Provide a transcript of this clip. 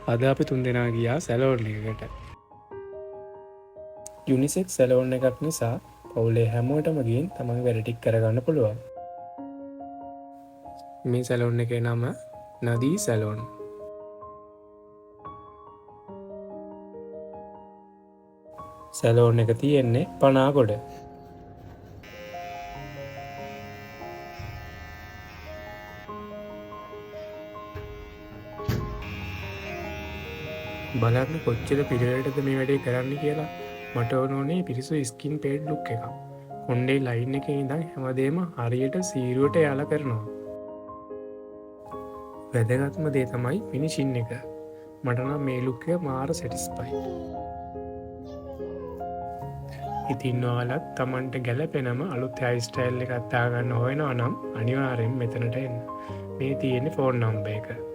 අද අපි තුන් දෙනා ගියා සැලෝන් එකකට. යුනිසෙක් සැලෝන් එකක් නිසා පවුලේ හැමෝටම ගින් තමන් වැඩ ටික කරගන්න පුළුවන්. මේ සැලෝන් එකේ නම නදී සැලෝන්. සැලෝන් එක තියෙන්නේ පනාගොඩ. බලන්න කොච්චර පිළිවෙලටද මේ වැඩේ කරන්න කියලා. මට ඕනේ පිරිසු ස්කින් පේඩ් ලුක් එකක්. කොණ්ඩේ ලයින් එකේ ඉඳන් හැමදේම හරියට සීරුවට යාලා කරනවා. වැදගත්ම දේ තමයි ෆිනිෂින් එක. මට නම් මේ ලුක් එක මාර සැටිස්ෆයි. ඉතින් ඔයාලත් Tamanට ගැලපෙනම අලුත් හෙයාර් ස්ටයිල් එකක් දාගන්න හොයනවා නම් අනිවාර්යෙන් මෙතනට එන්න. මේ තියෙන්නේ ෆෝන් නම්බර් එක.